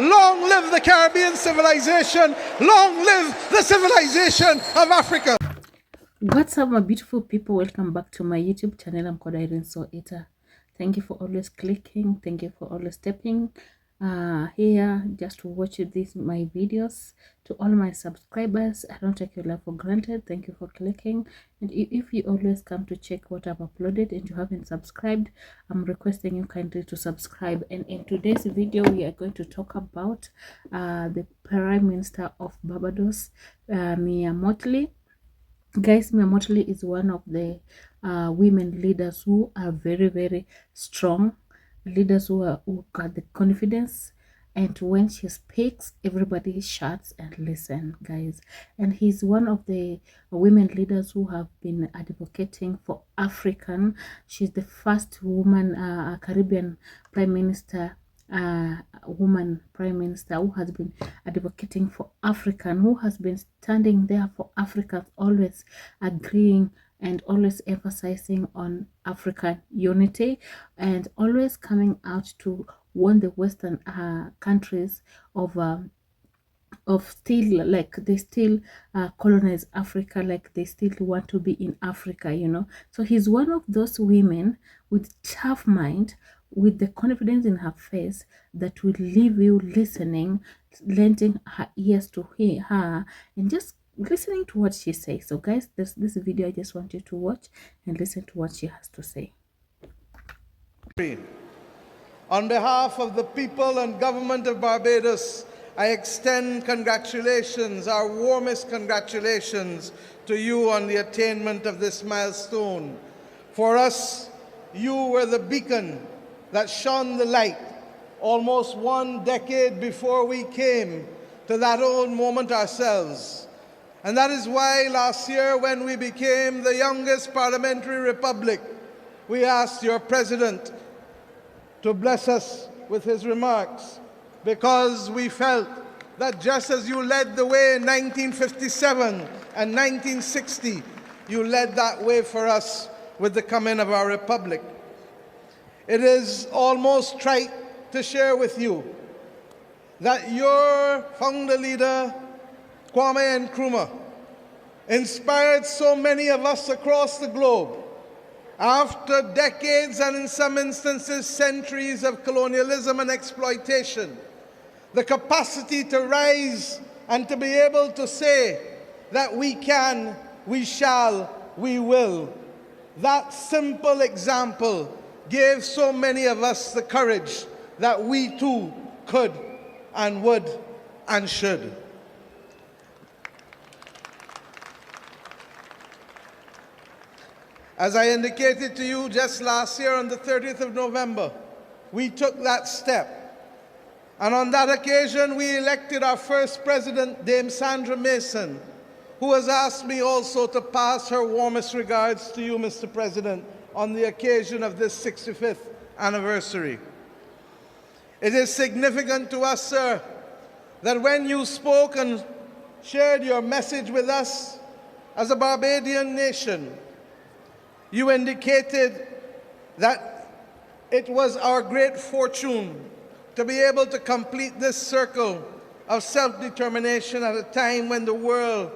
Long live the Caribbean civilization. Long live the civilization of Africa. What's up, my beautiful people? Welcome back to my YouTube channel. I'm called Irene So Eater. Thank you for always clicking. Thank you for always stepping here just to watch my videos. To all my subscribers, I don't take your love for granted. Thank you for clicking. And if you always come to check what I've uploaded and you haven't subscribed, I'm requesting you kindly to subscribe. And in today's video, we are going to talk about the Prime Minister of Barbados, MOTTLEY. Guys, MOTTLEY is one of the women leaders who are very, very strong, leaders who got the confidence, and when she speaks, everybody shuts and listen, guys. And he's one of the women leaders who have been advocating for African. She's the first woman Caribbean Prime Minister, woman Prime Minister who has been advocating for African, who has been standing there for Africans, always agreeing and always emphasizing on African unity, and always coming out to warn the Western countries of still, like, they still colonize Africa, like they still want to be in Africa, you know. So he's one of those women with tough mind, with the confidence in her face that will leave you listening, lending her ears to hear her and just listening to what she says. So guys, this video, I just want you to watch and listen to what she has to say. On behalf of the people and government of Barbados, I extend congratulations, our warmest congratulations to you on the attainment of this milestone. For us, you were the beacon that shone the light almost 1 decade before we came to that old moment ourselves. And that is why last year, when we became the youngest parliamentary republic, we asked your president to bless us with his remarks, because we felt that just as you led the way in 1957 and 1960, you led that way for us with the coming of our republic. It is almost trite to share with you that your founder leader, Kwame Nkrumah, inspired so many of us across the globe. After decades and in some instances centuries of colonialism and exploitation, the capacity to rise and to be able to say that we can, we shall, we will. That simple example gave so many of us the courage that we too could and would and should. As I indicated to you just last year on the 30th of November, we took that step. And on that occasion, we elected our first president, Dame Sandra Mason, who has asked me also to pass her warmest regards to you, Mr. President, on the occasion of this 65th anniversary. It is significant to us, sir, that when you spoke and shared your message with us as a Barbadian nation, you indicated that it was our great fortune to be able to complete this circle of self-determination at a time when the world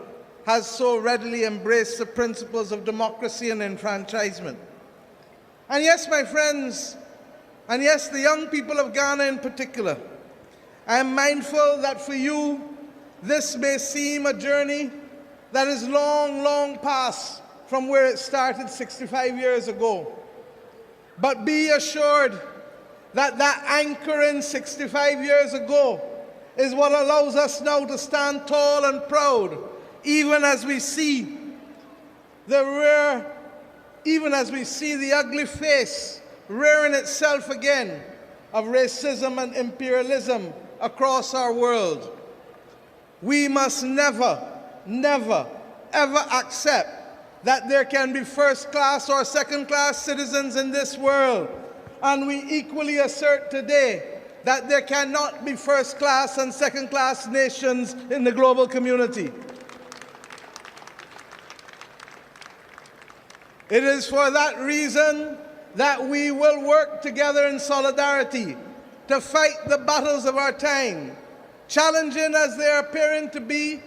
has so readily embraced the principles of democracy and enfranchisement. And yes, my friends, and yes, the young people of Ghana in particular, I am mindful that for you, this may seem a journey that is long, long past from where it started 65 years ago. But be assured that that anchoring 65 years ago is what allows us now to stand tall and proud, even as we see the ugly face rearing itself again of racism and imperialism across our world. We must never, never, ever accept that there can be first-class or second-class citizens in this world. And we equally assert today that there cannot be first-class and second-class nations in the global community. It is for that reason that we will work together in solidarity to fight the battles of our time, challenging as they're appearing to be,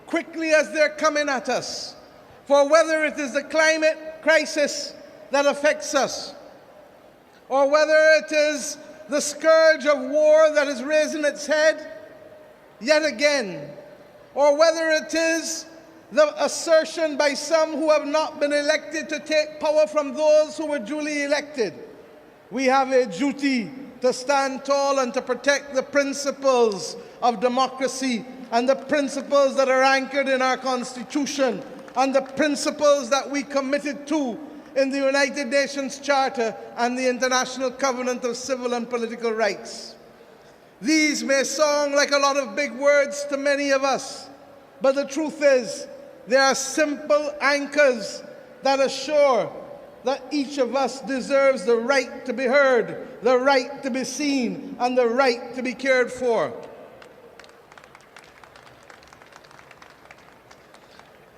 quickly as they're coming at us. For whether it is the climate crisis that affects us, or whether it is the scourge of war that is raising its head yet again, or whether it is the assertion by some who have not been elected to take power from those who were duly elected, we have a duty to stand tall and to protect the principles of democracy and the principles that are anchored in our Constitution and the principles that we committed to in the United Nations Charter and the International Covenant of Civil and Political Rights. These may sound like a lot of big words to many of us, but the truth is, they are simple anchors that assure that each of us deserves the right to be heard, the right to be seen, and the right to be cared for.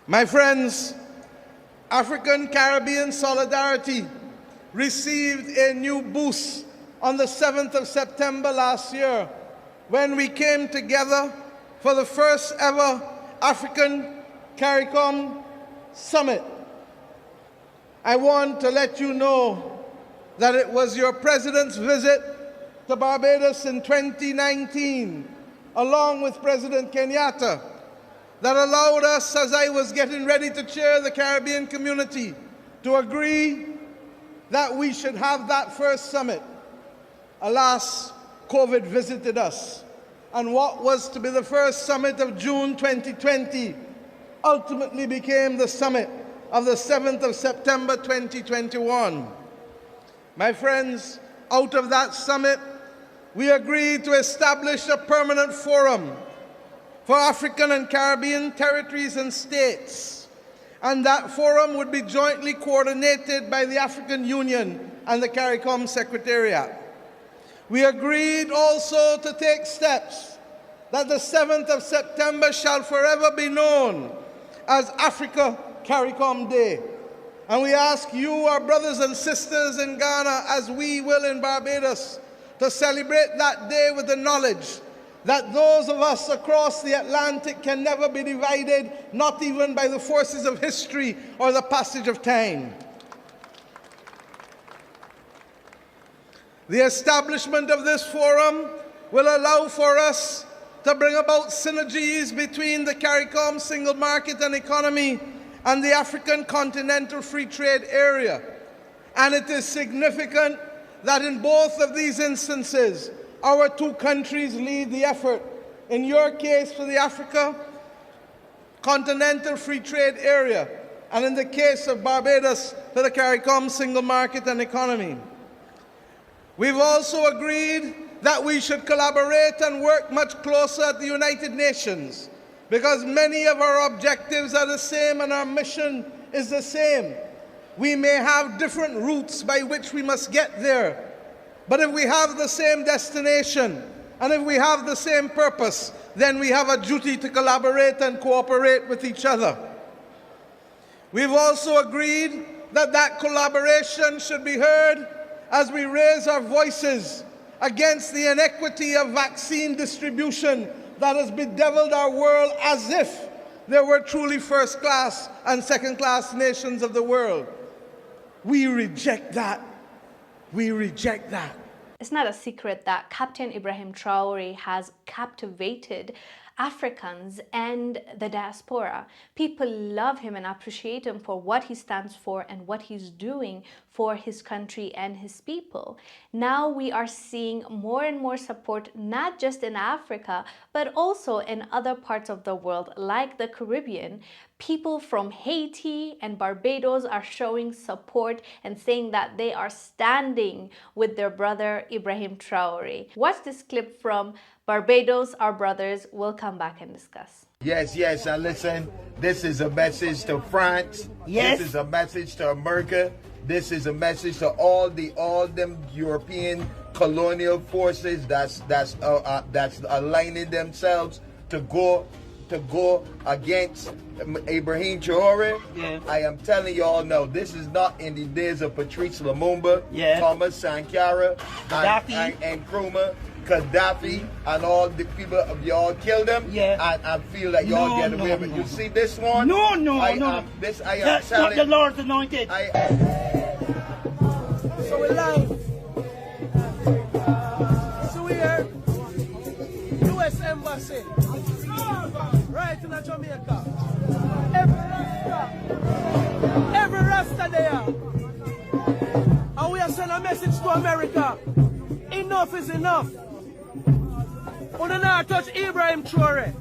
My friends, African-Caribbean solidarity received a new boost on the 7th of September last year when we came together for the first ever African CARICOM Summit. I want to let you know that it was your President's visit to Barbados in 2019, along with President Kenyatta, that allowed us, as I was getting ready to chair the Caribbean community, to agree that we should have that first summit. Alas, COVID visited us, and what was to be the first summit of June 2020 ultimately became the summit of the 7th of September 2021. My friends, out of that summit, we agreed to establish a permanent forum for African and Caribbean territories and states, and that forum would be jointly coordinated by the African Union and the CARICOM Secretariat. We agreed also to take steps that the 7th of September shall forever be known as Africa CARICOM Day. And we ask you, our brothers and sisters in Ghana, as we will in Barbados, to celebrate that day with the knowledge that those of us across the Atlantic can never be divided, not even by the forces of history or the passage of time. The establishment of this forum will allow for us to bring about synergies between the CARICOM single market and economy and the African Continental Free Trade Area. And it is significant that in both of these instances, our two countries lead the effort. In your case, for the Africa Continental Free Trade Area, and in the case of Barbados, for the CARICOM single market and economy. We've also agreed that we should collaborate and work much closer at the United Nations, because many of our objectives are the same and our mission is the same. We may have different routes by which we must get there, but if we have the same destination and if we have the same purpose, then we have a duty to collaborate and cooperate with each other. We've also agreed that that collaboration should be heard as we raise our voices against the inequity of vaccine distribution that has bedeviled our world as if there were truly first-class and second-class nations of the world. We reject that. We reject that. It's not a secret that Captain Ibrahim Traore has captivated Africans and the diaspora. People love him and appreciate him for what he stands for and what he's doing for his country and his people. Now we are seeing more and more support, not just in Africa, but also in other parts of the world, like the Caribbean. People from Haiti and Barbados are showing support and saying that they are standing with their brother Ibrahim Traore. Watch this clip from Barbados, our brothers. We'll come back and discuss. Yes, and listen, this is a message to France. Yes. This is a message to America. This is a message to all them European colonial forces that's aligning themselves to go to go against Ibrahim Traore. Yeah. I am telling y'all, no, this is not in the days of Patrice Lumumba, Yeah. Thomas Sankara, Gaddafi. and Nkrumah, Gaddafi, and all the people of y'all killed them. Yeah. I feel like y'all No, get away no, with it. no, You no. see this one? No, no, I no. am, this I am That's not telling. the Lord's anointed. So we're live. So we're here. U.S. Embassy. Right in Jamaica. Every Rasta there. And we are sending a message to America. Enough is enough. We do not touch Ibrahim Traore.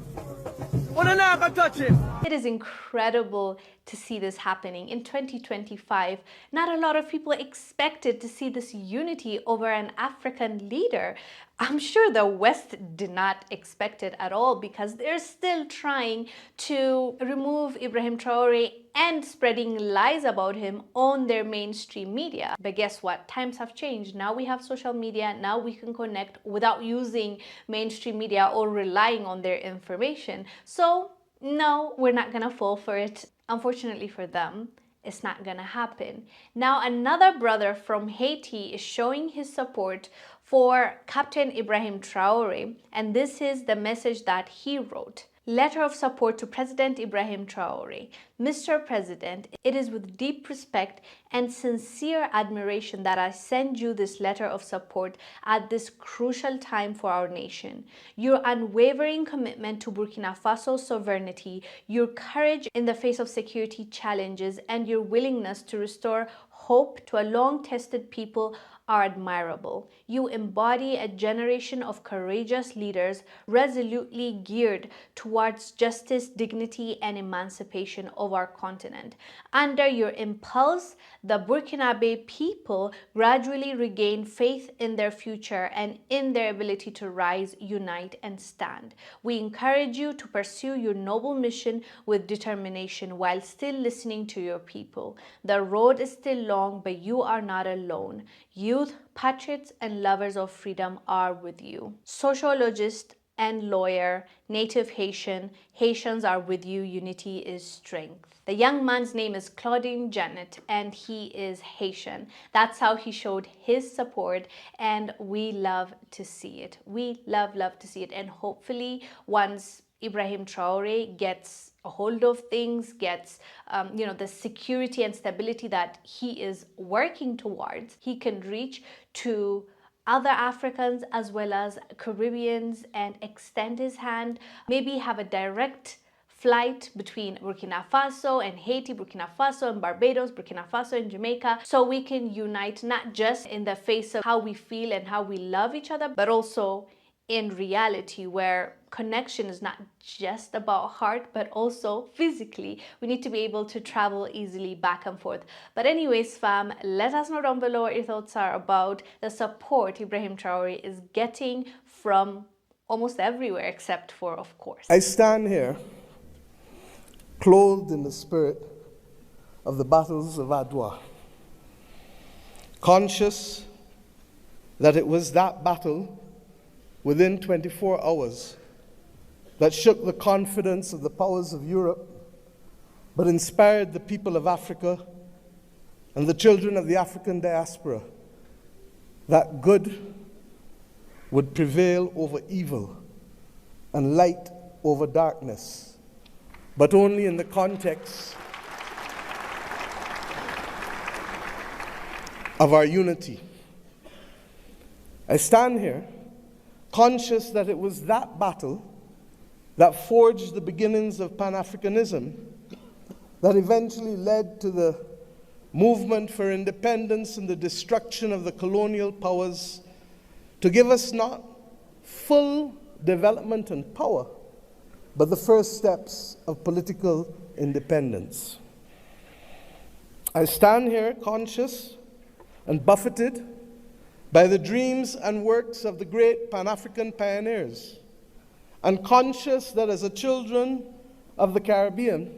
We do not touch him. It is incredible to see this happening in 2025. Not a lot of people expected to see this unity over an African leader. I'm sure the West did not expect it at all because they're still trying to remove Ibrahim Traore and spreading lies about him on their mainstream media. But guess what? Times have changed. Now we have social media. Now we can connect without using mainstream media or relying on their information. So no, we're not gonna fall for it. Unfortunately for them, it's not gonna happen. Now another brother from Haiti is showing his support for Captain Ibrahim Traore, and this is the message that he wrote. Letter of support to President Ibrahim Traore. Mr. President, it is with deep respect and sincere admiration that I send you this letter of support at this crucial time for our nation. Your unwavering commitment to Burkina Faso's sovereignty, your courage in the face of security challenges, and your willingness to restore hope to a long-tested people are admirable. You embody a generation of courageous leaders resolutely geared towards justice, dignity, and emancipation of our continent. Under your impulse, the Burkinabe people gradually regain faith in their future and in their ability to rise, unite, and stand. We encourage you to pursue your noble mission with determination while still listening to your people. The road is still long, but you are not alone. Youth, patriots, and lovers of freedom are with you. Sociologist and lawyer, native Haitian, Haitians are with you, unity is strength. The young man's name is Claudine Janet and he is Haitian. That's how he showed his support and we love to see it. We love to see it, and hopefully once Ibrahim Traore gets a hold of things, gets the security and stability that he is working towards, he can reach to other Africans as well as Caribbeans and extend his hand, maybe have a direct flight between Burkina Faso and Haiti, Burkina Faso and Barbados, Burkina Faso and Jamaica, so we can unite not just in the face of how we feel and how we love each other, but also in reality where connection is not just about heart but also physically. We need to be able to travel easily back and forth. But anyways fam, let us know down below what your thoughts are about the support Ibrahim Traore is getting from almost everywhere except for, of course. I stand here clothed in the spirit of the battles of Adwa, conscious that it was that battle within 24 hours that shook the confidence of the powers of Europe, but inspired the people of Africa and the children of the African diaspora that good would prevail over evil and light over darkness, but only in the context of our unity. I stand here conscious that it was that battle that forged the beginnings of Pan-Africanism that eventually led to the movement for independence and the destruction of the colonial powers to give us not full development and power, but the first steps of political independence. I stand here conscious and buffeted by the dreams and works of the great Pan-African pioneers, and conscious that as a children of the Caribbean,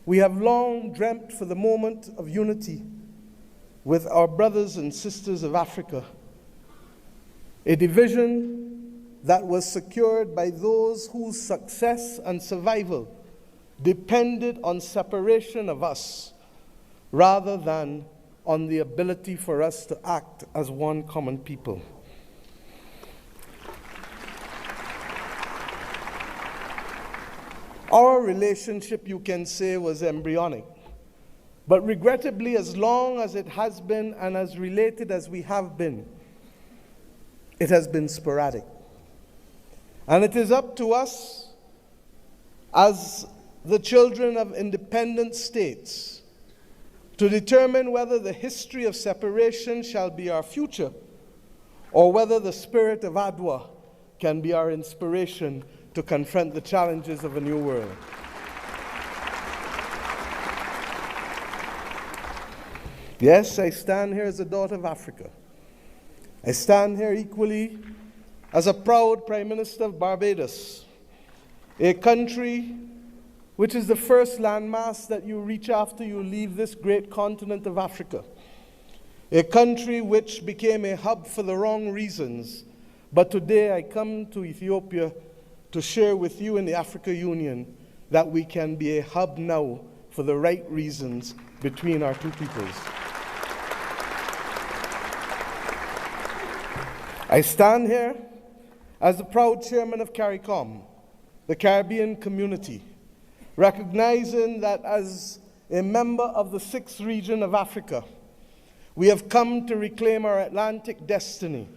we have long dreamt for the moment of unity with our brothers and sisters of Africa, a division that was secured by those whose success and survival depended on separation of us rather than on the ability for us to act as one common people. Our relationship, you can say, was embryonic. But regrettably, as long as it has been and as related as we have been, it has been sporadic. And it is up to us as the children of independent states to determine whether the history of separation shall be our future or whether the spirit of Adwa can be our inspiration to confront the challenges of a new world. Yes, I stand here as a daughter of Africa. I stand here equally as a proud Prime Minister of Barbados, a country which is the first landmass that you reach after you leave this great continent of Africa. A country which became a hub for the wrong reasons, but today I come to Ethiopia to share with you in the Africa Union that we can be a hub now for the right reasons between our two peoples. I stand here as the proud chairman of CARICOM, the Caribbean community, recognizing that as a member of the 6th region of Africa, we have come to reclaim our Atlantic destiny.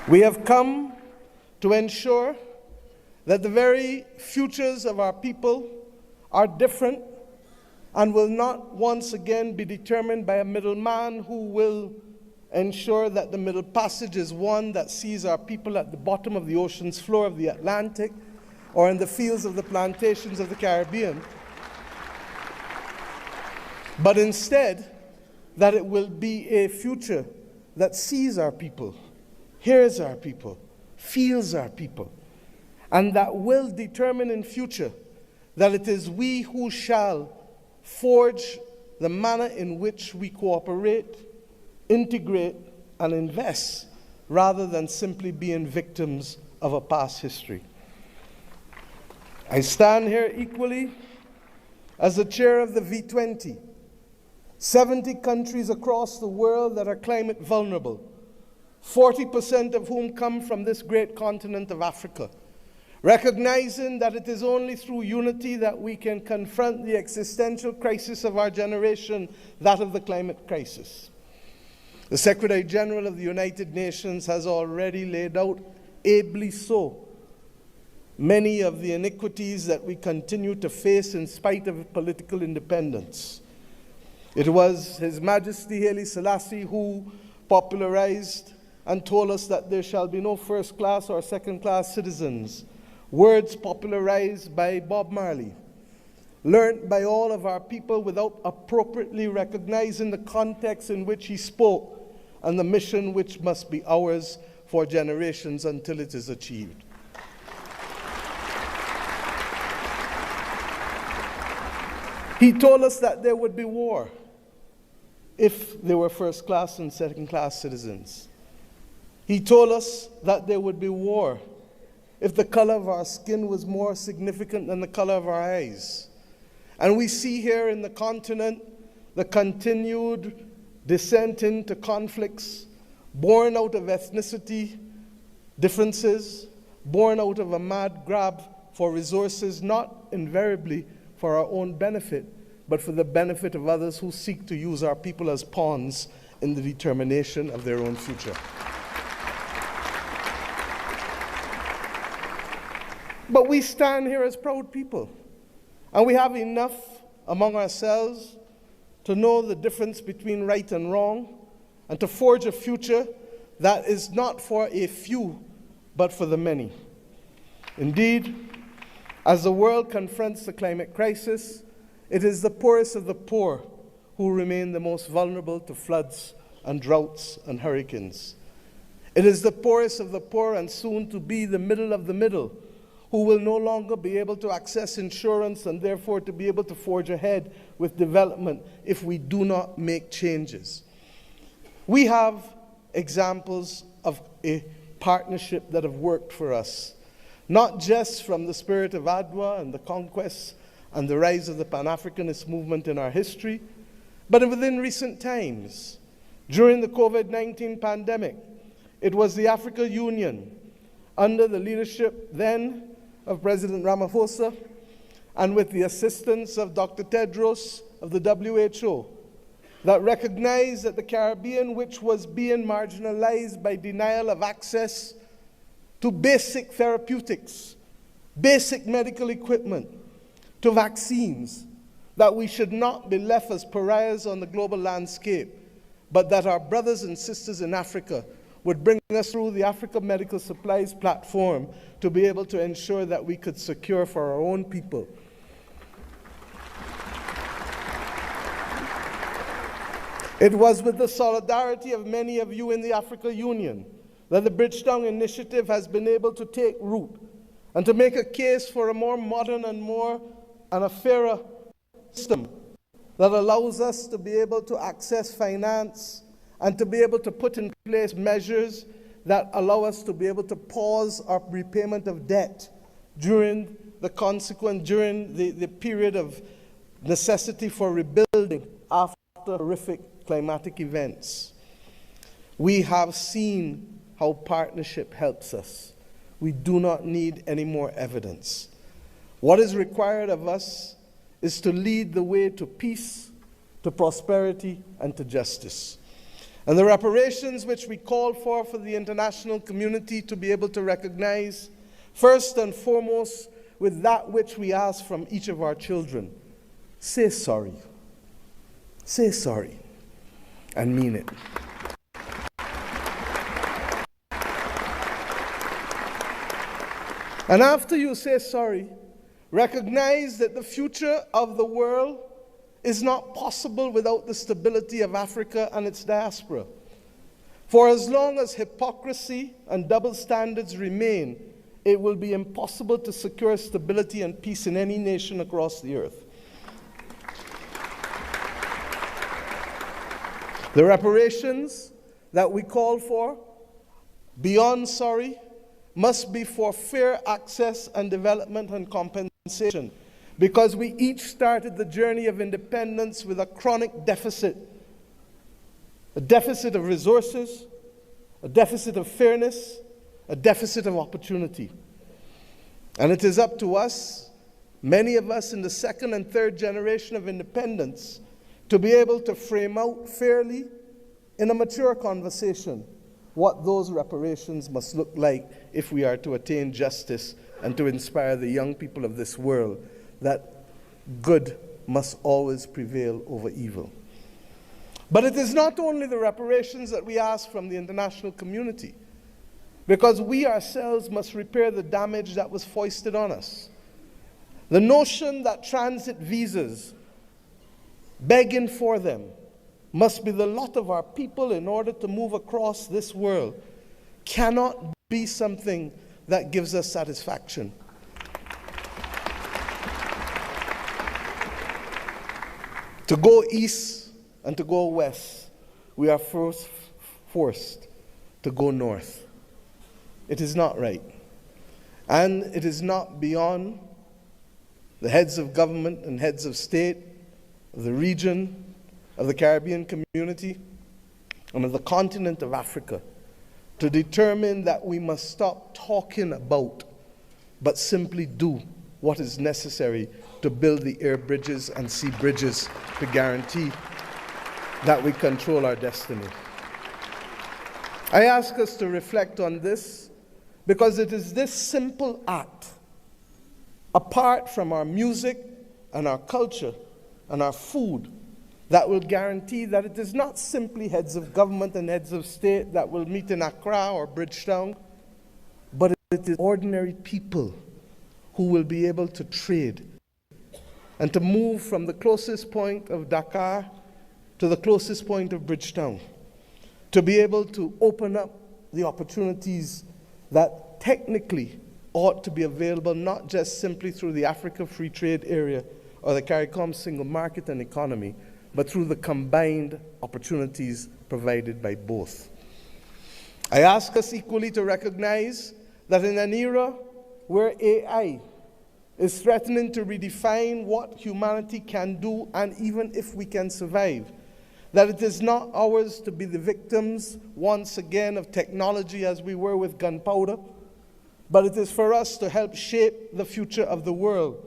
We have come to ensure that the very futures of our people are different and will not once again be determined by a middleman who will ensure that the Middle Passage is one that sees our people at the bottom of the ocean's floor of the Atlantic or in the fields of the plantations of the Caribbean, but instead that it will be a future that sees our people, hears our people, feels our people, and that will determine in future that it is we who shall forge the manner in which we cooperate, integrate, and invest, rather than simply being victims of a past history. I stand here equally as the chair of the V20, 70 countries across the world that are climate vulnerable, 40% of whom come from this great continent of Africa, recognizing that it is only through unity that we can confront the existential crisis of our generation, that of the climate crisis. The Secretary General of the United Nations has already laid out, ably so, many of the iniquities that we continue to face in spite of political independence. It was His Majesty Haile Selassie who popularized and told us that there shall be no first-class or second-class citizens, words popularized by Bob Marley, learned by all of our people without appropriately recognizing the context in which he spoke and the mission which must be ours for generations until it is achieved. He told us that there would be war if there were first-class and second-class citizens. He told us that there would be war if the color of our skin was more significant than the color of our eyes. And we see here in the continent the continued descent into conflicts, born out of ethnicity differences, born out of a mad grab for resources, not invariably for our own benefit, but for the benefit of others who seek to use our people as pawns in the determination of their own future. But we stand here as proud people, and we have enough among ourselves to know the difference between right and wrong, and to forge a future that is not for a few, but for the many. Indeed, as the world confronts the climate crisis, it is the poorest of the poor who remain the most vulnerable to floods and droughts and hurricanes. It is the poorest of the poor, and soon to be the middle of the middle, who will no longer be able to access insurance and therefore to be able to forge ahead with development if we do not make changes. We have examples of a partnership that have worked for us, not just from the spirit of Adwa and the conquest and the rise of the Pan-Africanist movement in our history, but within recent times. During the COVID-19 pandemic, it was the African Union, under the leadership then of President Ramaphosa, and with the assistance of Dr. Tedros of the WHO, that recognized that the Caribbean, which was being marginalized by denial of access to basic therapeutics, basic medical equipment, to vaccines, that we should not be left as pariahs on the global landscape, but that our brothers and sisters in Africa would bring us through the Africa Medical Supplies platform to be able to ensure that we could secure for our own people. It was with the solidarity of many of you in the African Union that the Bridgetown Initiative has been able to take root and to make a case for a more modern and a fairer system that allows us to be able to access finance and to be able to put in place measures that allow us to be able to pause our repayment of debt during the period of necessity for rebuilding after horrific climatic events. We have seen how partnership helps us. We do not need any more evidence. What is required of us is to lead the way to peace, to prosperity, and to justice. And the reparations which we call for the international community to be able to recognize, first and foremost, with that which we ask from each of our children. Say sorry. Say sorry, and mean it. And after you say sorry, recognize that the future of the world is not possible without the stability of Africa and its diaspora. For as long as hypocrisy and double standards remain, it will be impossible to secure stability and peace in any nation across the earth. The reparations that we call for, beyond sorry, must be for fair access and development and compensation, because we each started the journey of independence with a chronic deficit, a deficit of resources, a deficit of fairness, a deficit of opportunity. And it is up to us, many of us in the second and third generation of independence, to be able to frame out fairly in a mature conversation what those reparations must look like if we are to attain justice and to inspire the young people of this world that good must always prevail over evil. But it is not only the reparations that we ask from the international community, because we ourselves must repair the damage that was foisted on us. The notion that transit visas, begging for them, must be the lot of our people in order to move across this world cannot be something that gives us satisfaction. To go east and to go west, we are first forced to go north. It is not right. And it is not beyond the heads of government and heads of state, of the region, of the Caribbean community, and of the continent of Africa, to determine that we must stop talking about, but simply do what is necessary to build the air bridges and sea bridges to guarantee that we control our destiny. I ask us to reflect on this because it is this simple act, apart from our music and our culture and our food, that will guarantee that it is not simply heads of government and heads of state that will meet in Accra or Bridgetown, but it is ordinary people who will be able to trade and to move from the closest point of Dakar to the closest point of Bridgetown, to be able to open up the opportunities that technically ought to be available, not just simply through the Africa Free Trade Area or the CARICOM single market and economy, but through the combined opportunities provided by both. I ask us equally to recognize that in an era where AI is threatening to redefine what humanity can do and even if we can survive, that it is not ours to be the victims once again of technology as we were with gunpowder, but it is for us to help shape the future of the world,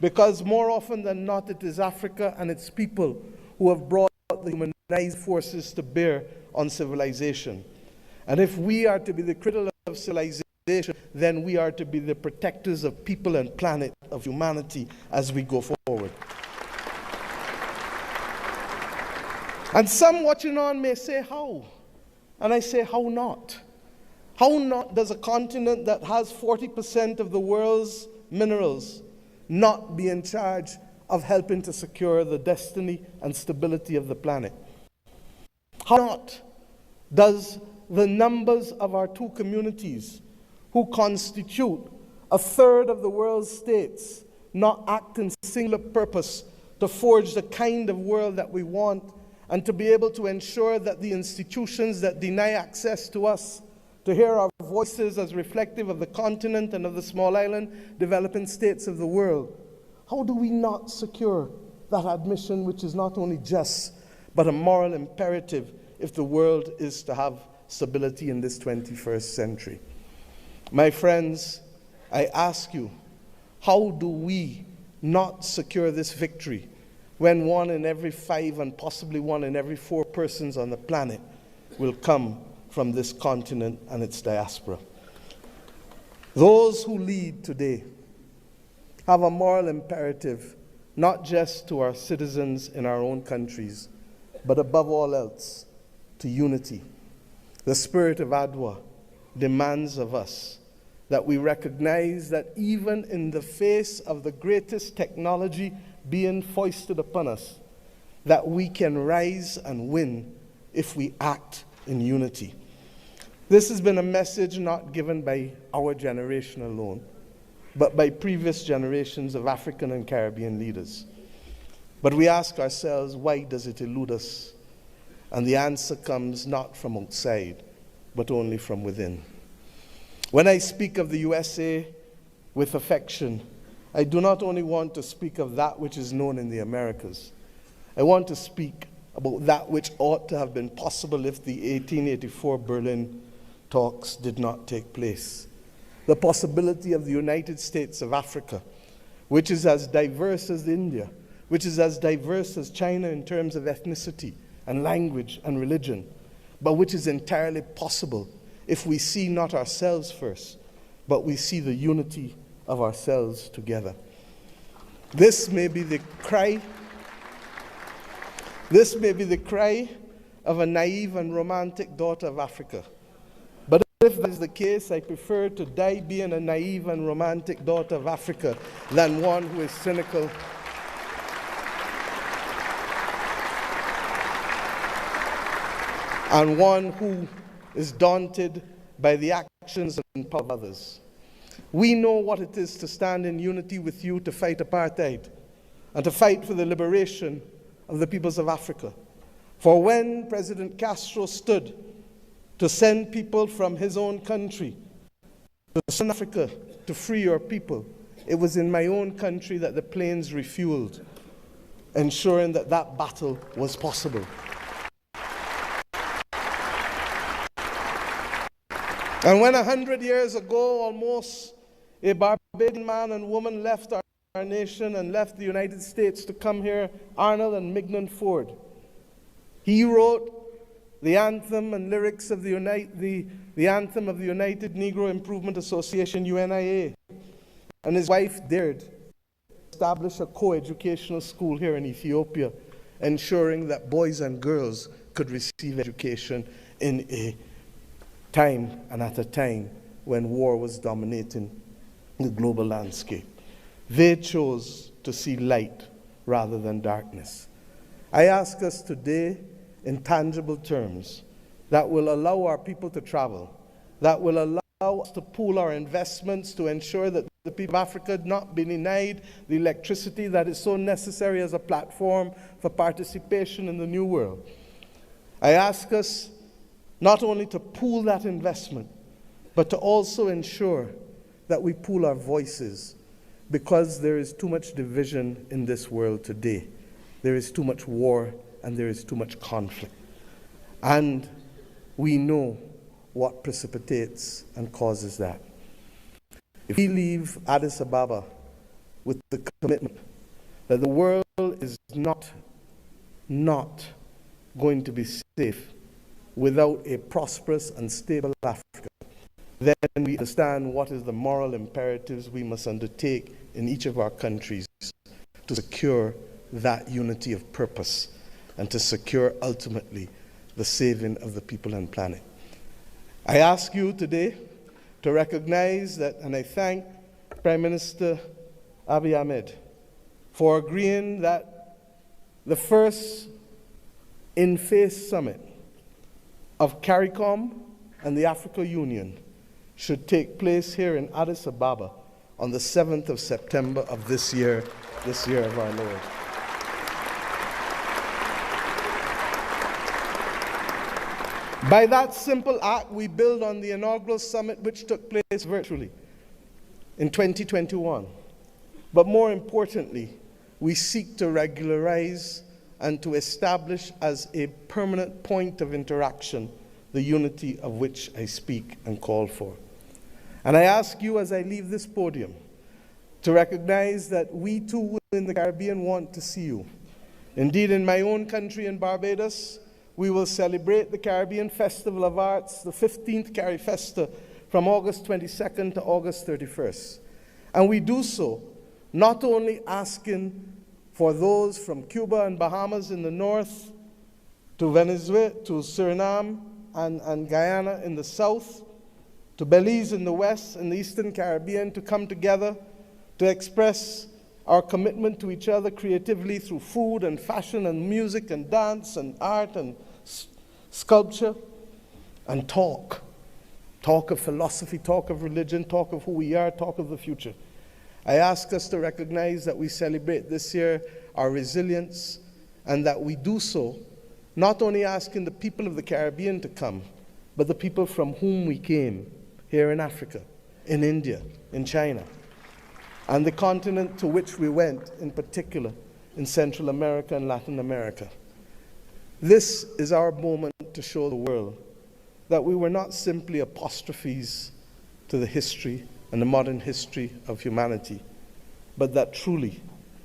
because more often than not it is Africa and its people who have brought the humanized forces to bear on civilization. And if we are to be the cradle of civilization, then we are to be the protectors of people and planet, of humanity, as we go forward. And some watching on may say, how? And I say, how not? How not does a continent that has 40% of the world's minerals not be in charge of helping to secure the destiny and stability of the planet? How not does the numbers of our two communities, who constitute a third of the world's states, not act in singular purpose to forge the kind of world that we want and to be able to ensure that the institutions that deny access to us to hear our voices as reflective of the continent and of the small island developing states of the world? How do we not secure that admission, which is not only just, but a moral imperative if the world is to have stability in this 21st century? My friends, I ask you, how do we not secure this victory when 1 in every 5 and possibly 1 in every 4 persons on the planet will come from this continent and its diaspora? Those who lead today have a moral imperative, not just to our citizens in our own countries, but above all else, to unity. The spirit of Adwa demands of us that we recognize that even in the face of the greatest technology being foisted upon us, that we can rise and win if we act in unity. This has been a message not given by our generation alone, but by previous generations of African and Caribbean leaders. But we ask ourselves, why does it elude us? And the answer comes not from outside, but only from within. When I speak of the USA with affection, I do not only want to speak of that which is known in the Americas. I want to speak about that which ought to have been possible if the 1884 Berlin talks did not take place. The possibility of the United States of Africa, which is as diverse as India, which is as diverse as China in terms of ethnicity and language and religion, but which is entirely possible if we see not ourselves first, but we see the unity of ourselves together. This may be the cry of a naive and romantic daughter of Africa. But if that is the case, I prefer to die being a naive and romantic daughter of Africa than one who is cynical and one who is daunted by the actions and power of others. We know what it is to stand in unity with you to fight apartheid and to fight for the liberation of the peoples of Africa. For when President Castro stood to send people from his own country to South Africa to free your people, it was in my own country that the planes refueled, ensuring that that battle was possible. And when 100 years ago, almost, a Barbadian man and woman left our nation and left the United States to come here, Arnold and Mignon Ford, he wrote the anthem and lyrics of the anthem of the United Negro Improvement Association, UNIA. And his wife dared establish a co-educational school here in Ethiopia, ensuring that boys and girls could receive education in a time and at a time when war was dominating the global landscape. They chose to see light rather than darkness. I ask us today in tangible terms that will allow our people to travel, that will allow us to pool our investments to ensure that the people of Africa not be denied the electricity that is so necessary as a platform for participation in the new world. I ask us not only to pool that investment, but to also ensure that we pool our voices, because there is too much division in this world today. There is too much war and there is too much conflict. And we know what precipitates and causes that. If we leave Addis Ababa with the commitment that the world is not going to be safe without a prosperous and stable Africa, then we understand what is the moral imperatives we must undertake in each of our countries to secure that unity of purpose and to secure ultimately the saving of the people and planet. I ask you today to recognize that, and I thank Prime Minister Abiy Ahmed for agreeing that the first in-face summit of CARICOM and the African Union should take place here in Addis Ababa on the 7th of September of this year of our Lord. By that simple act, we build on the inaugural summit which took place virtually in 2021. But more importantly, we seek to regularize and to establish as a permanent point of interaction the unity of which I speak and call for. And I ask you as I leave this podium to recognize that we too in the Caribbean want to see you. Indeed, in my own country in Barbados, we will celebrate the Caribbean Festival of Arts, the 15th CariFesta, from August 22nd to August 31st. And we do so not only asking for those from Cuba and Bahamas in the north, to Venezuela, to Suriname and Guyana in the south, to Belize in the west and the Eastern Caribbean, to come together to express our commitment to each other creatively through food and fashion and music and dance and art and sculpture, and talk of philosophy, talk of religion, talk of who we are, talk of the future. I ask us to recognize that we celebrate this year our resilience, and that we do so not only asking the people of the Caribbean to come, but the people from whom we came here in Africa, in India, in China, and the continent to which we went, in particular, in Central America and Latin America. This is our moment to show the world that we were not simply apostrophes to the history and the modern history of humanity, but that truly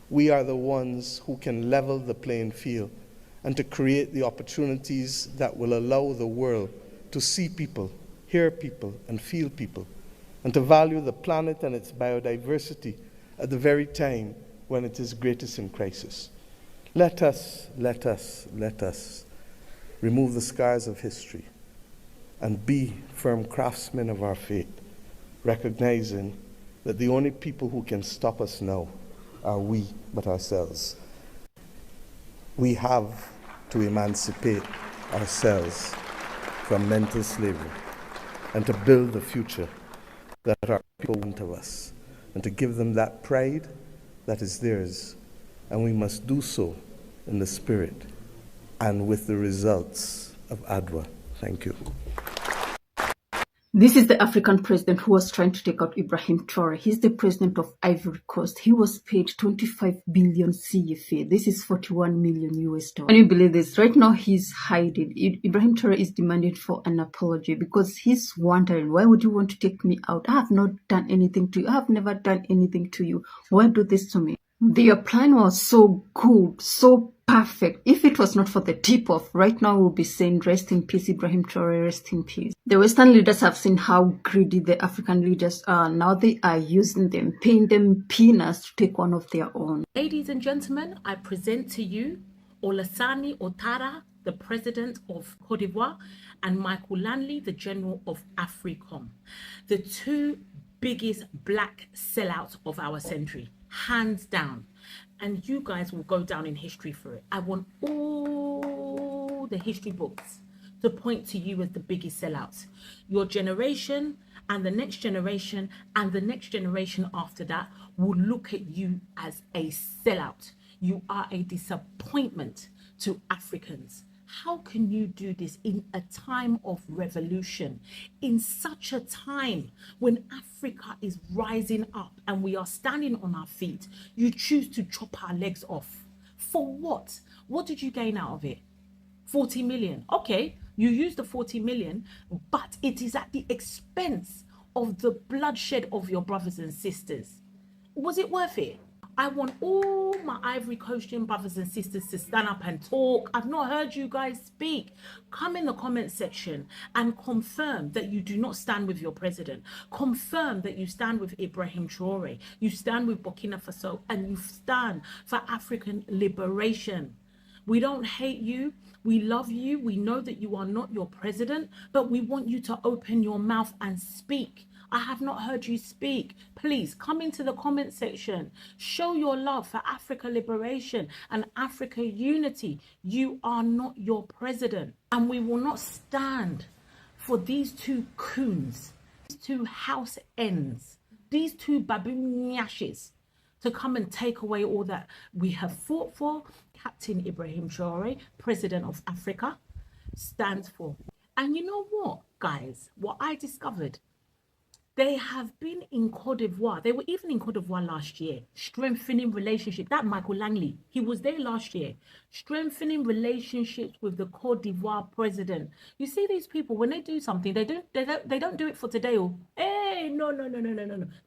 we are the ones who can level the playing field and to create the opportunities that will allow the world to see people, hear people, and feel people, and to value the planet and its biodiversity at the very time when it is greatest in crisis. Let us remove the scars of history and be firm craftsmen of our fate, recognizing that the only people who can stop us now are we but ourselves. We have to emancipate ourselves from mental slavery and to build the future that our people want of us, and to give them that pride that is theirs. And we must do so in the spirit and with the results of ADWA. Thank you. This is the African president who was trying to take out Ibrahim Traore. He's the president of Ivory Coast. He was paid 25 billion CFA. This is 41 million US dollars. Can you believe this? Right now he's hiding. Ibrahim Traore is demanding for an apology because he's wondering, why would you want to take me out? I have not done anything to you. I have never done anything to you. Why do this to me? Their plan was so good, so perfect. If it was not for the tip-off, right now we'll be saying, rest in peace, Ibrahim Traore, rest in peace. The Western leaders have seen how greedy the African leaders are. Now they are using them, paying them peanuts to take one of their own. Ladies and gentlemen, I present to you Olasani Ouattara, the president of Cote d'Ivoire, and Michael Lanley, the general of AFRICOM, the two biggest black sellouts of our century, hands down. And you guys will go down in history for it. I want all the history books to point to you as the biggest sellouts. Your generation and the next generation and the next generation after that will look at you as a sellout. You are a disappointment to Africans. How can you do this in a time of revolution, in such a time when Africa is rising up and we are standing on our feet? You choose to chop our legs off. For what? What did you gain out of it? 40 million. Okay, you use the 40 million, but it is at the expense of the bloodshed of your brothers and sisters. Was it worth it? I want all my Ivory Coastian brothers and sisters to stand up and talk. I've not heard you guys speak. Come in the comment section and confirm that you do not stand with your president. Confirm that you stand with Ibrahim Traore. You stand with Burkina Faso and you stand for African liberation. We don't hate you. We love you. We know that you are not your president, but we want you to open your mouth and speak. I have not heard you speak. Please come into the comment section. Show your love for Africa liberation and Africa unity. You are not your president. And we will not stand for these two coons, these two house ends, these two baboon nyashes to come and take away all that we have fought for. Captain Ibrahim Traore, President of Africa, stands for. And you know what, guys? What I discovered, they have been in Cote d'Ivoire. They were even in Cote d'Ivoire last year, strengthening relationship. That Michael Langley, he was there last year, strengthening relationships with the Cote d'Ivoire president. You see, these people, when they do something, they don't do it for today. Or hey, no,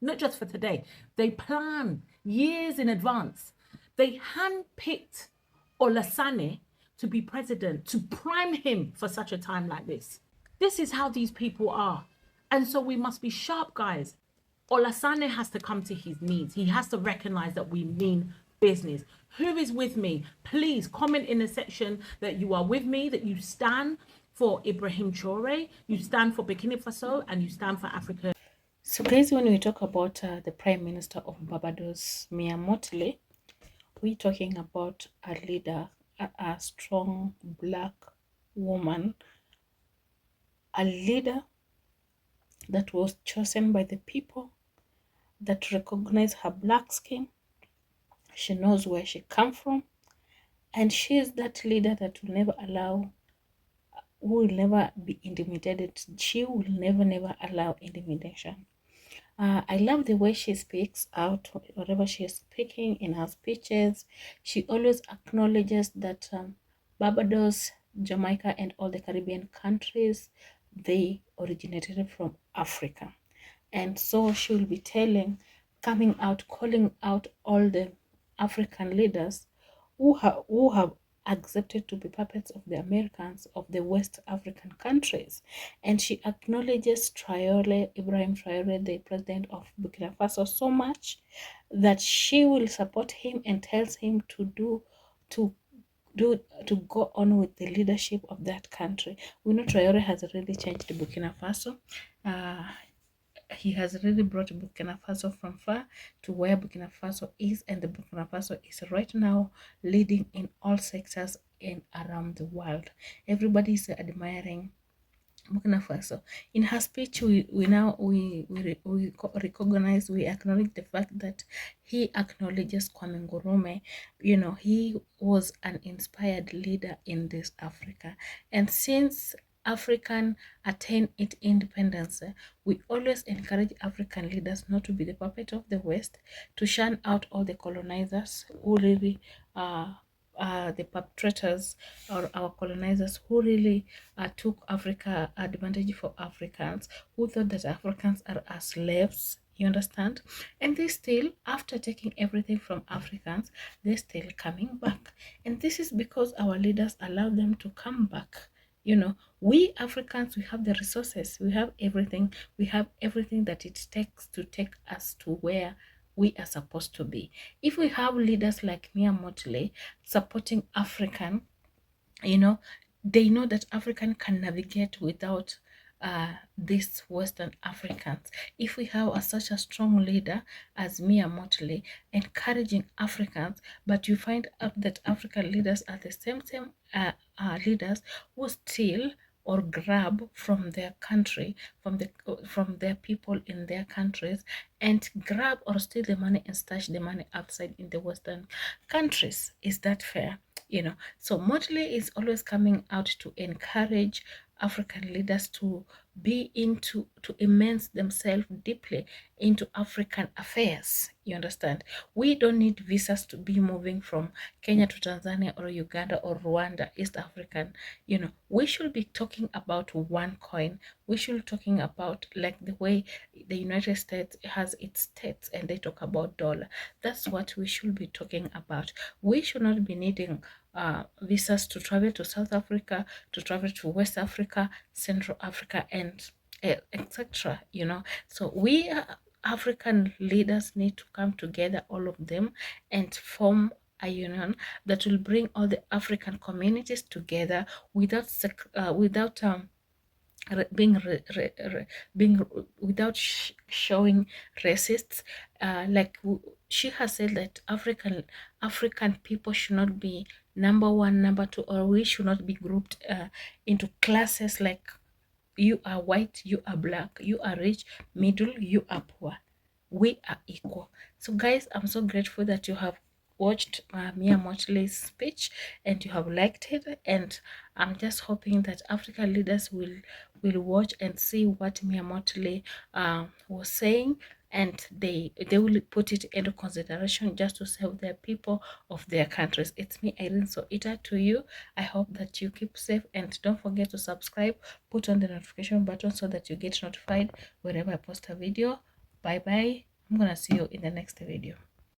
not just for today. They plan years in advance. They handpicked Olasane to be president, to prime him for such a time like this. This is how these people are. And so we must be sharp, guys. Olasane has to come to his knees. He has to recognize that we mean business. Who is with me? Please comment in the section that you are with me, that you stand for Ibrahim Traore, you stand for Burkina Faso, and you stand for Africa. So guys, when we talk about the Prime Minister of Barbados, MOTTLEY, we're talking about a leader, a strong black woman, a leader that was chosen by the people, that recognize her black skin. She knows where she comes from, and she is that leader that will never allow, will never be intimidated. She will never allow intimidation. I love the way she speaks out whatever she is speaking in her speeches. She always acknowledges that Barbados, Jamaica, and all the Caribbean countries, they originated from Africa. And so she will be coming out, calling out all the African leaders who have accepted to be puppets of the Americans, of the West African countries. And she acknowledges Traore, Ibrahim Traore, the president of Burkina Faso, so much that she will support him and tells him to go on with the leadership of that country. We know Traore has really changed Burkina Faso. He has really brought Burkina Faso from far to where Burkina Faso is, and the Burkina Faso is right now leading in all sectors and around the world. Everybody is admiring Burkina Faso. In her speech, we recognize, we acknowledge the fact that he acknowledges Kwame Nkrumah. You know, he was an inspired leader in this Africa, and since African attain its independence, we always encourage African leaders not to be the puppet of the West, to shun out all the colonizers who really the perpetrators or our colonizers who really took Africa advantage for Africans, who thought that Africans are as slaves. You understand? And they still, after taking everything from Africans, they're still coming back. And this is because our leaders allow them to come back. You know, we Africans, we have the resources, we have everything that it takes to take us to where we are supposed to be. If we have leaders like MOTTLEY supporting African, you know, they know that African can navigate without these Western Africans. If we have such a strong leader as MOTTLEY encouraging Africans, but you find out that African leaders are the same leaders who steal or grab from their country, from their people in their countries, and grab or steal the money and stash the money outside in the Western countries. Is that fair? you know. So Motley is always coming out to encourage African leaders to to immerse themselves deeply into African affairs. You understand? We don't need visas to be moving from Kenya to Tanzania or Uganda or Rwanda, East African. You know, we should be talking about one coin. We should be talking about like the way the United States has its states and they talk about dollar. That's what we should be talking about. We should not be needing visas to travel to South Africa, to travel to West Africa, Central Africa, and etc. You know, so we African leaders need to come together, all of them, and form a union that will bring all the African communities together without being without showing racists. Like she has said that African people should not be number one, number two, or we should not be grouped into classes like you are white, you are black, you are rich, middle, you are poor. We are equal. So guys, I'm so grateful that you have watched Mia Motley's speech and you have liked it, and I'm just hoping that African leaders will watch and see what Mia Motley was saying, and they will put it into consideration just to serve their people of their countries. It's me, Irene Soita, to you. I hope that you keep safe, and don't forget to subscribe, put on the notification button so that you get notified whenever I post a video. Bye bye. I'm gonna see you in the next video.